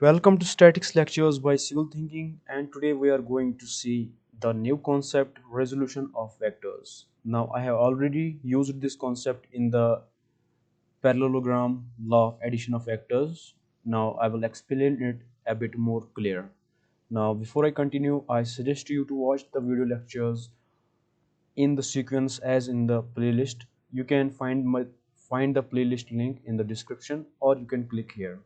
Welcome to Statics Lectures by Civil Thinking, and today we are going to see the new concept resolution of vectors. Now I have already used this concept in the parallelogram law of addition of vectors. Now I will explain it a bit more clear. Now before I continue, I suggest you to watch the video lectures in the sequence as in the playlist. You can find the playlist link in the description, or you can click here.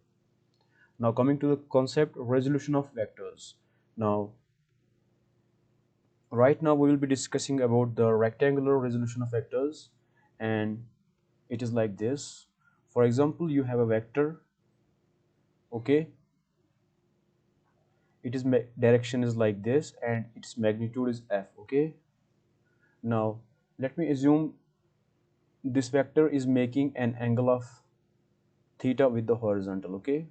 Now coming to the concept resolution of vectors. Now right now we will be discussing about the rectangular resolution of vectors, and it is like this. For example, you have a vector, okay, it is direction is like this and its magnitude is f, okay. Now let me assume this vector is making an angle of theta with the horizontal, okay,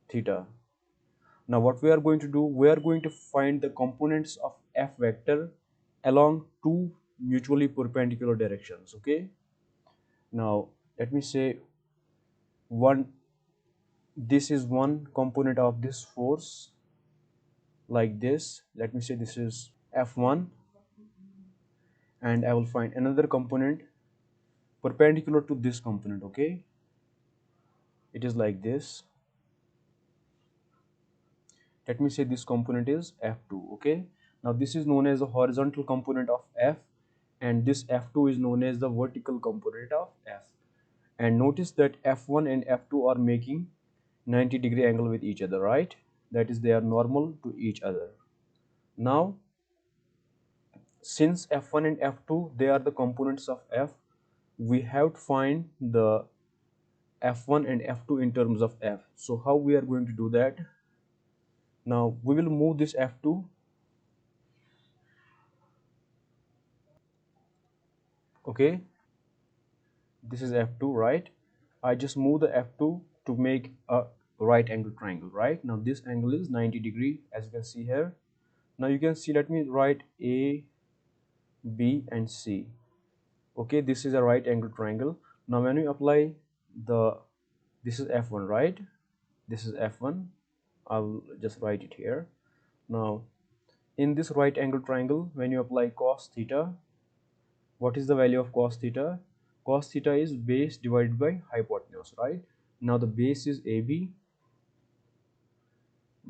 theta. Now what we are going to do, we are going to find the components of f vector along two mutually perpendicular directions, okay. Now let me say one, this is one component of this force, like this. Let me say this is F1, and I will find another component perpendicular to this component, okay. It is like this. Let me say this component is F2, okay. Now this is known as the horizontal component of F, and this F2 is known as the vertical component of F. And notice that F1 and F2 are making 90-degree angle with each other, right? That is, they are normal to each other. Now since F1 and F2 they are the components of F, we have to find the F1 and F2 in terms of F. So how we are going to do that? Now we will move this F2, okay, this is F2, right? I just move the F2 to make a right angle triangle, right? Now this angle is 90-degree, as you can see here. Now you can see, let me write A, B and C, okay. This is a right angle triangle. Now when we apply the, this is F1, right? This is F1. I'll just write it here. Now in this right angle triangle, when you apply cos theta, what is the value of cos theta? Cos theta is base divided by hypotenuse, right? Now the base is AB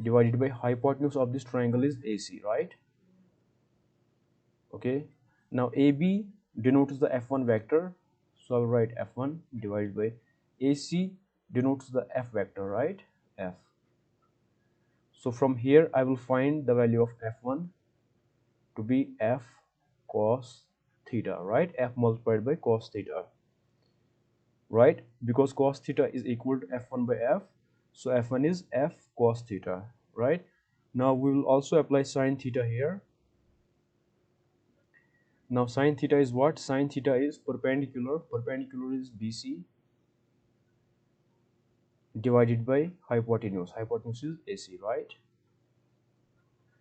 divided by hypotenuse of this triangle is AC, right? Okay. Now AB denotes the F1 vector, so I'll write F1 divided by AC denotes the F vector, right? F. So from here I will find the value of F1 to be F cos theta, right? F multiplied by cos theta, right? Because cos theta is equal to F1 by F, so F1 is F cos theta, right? Now we will also apply sin theta here. Now sin theta is what? Sin theta is perpendicular. Perpendicular is BC divided by hypotenuse. Hypotenuse is AC, right?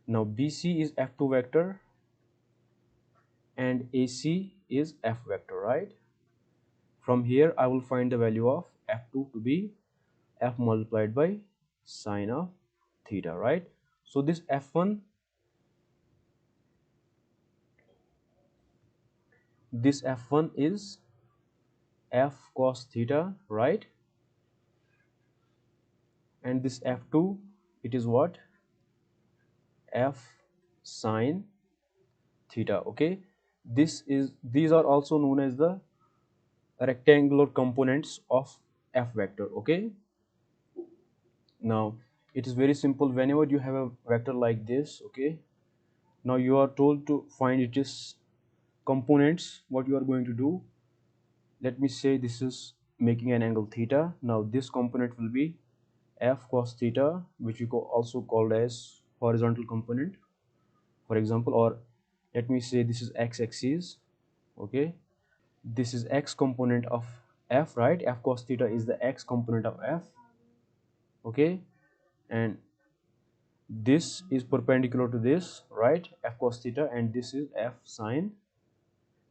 Now BC is F2 vector and AC is F vector, right? From here I will find the value of F2 to be F multiplied by sine of theta, right? So this F1, this F1 is F cos theta, right? And this F2, it is what? F sine theta, okay. These are also known as the rectangular components of F vector, okay. Now it is very simple. Whenever you have a vector like this, okay, now you are told to find its components. What you are going to do, let me say this is making an angle theta. Now this component will be F cos theta, which you also called as horizontal component, for example. Or let me say this is x-axis, okay. This is x component of F, right? F cos theta is the x component of F, okay. And this is perpendicular to this, right? F cos theta, and this is F sine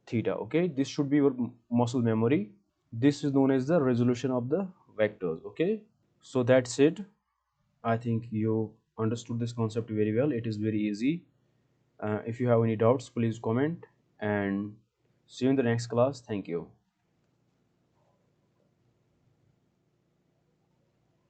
theta, okay. This should be your muscle memory. This is known as the resolution of the vectors, okay. So that's it. I think you understood this concept very well. It is very easy. If you have any doubts, please comment, and see you in the next class. Thank you.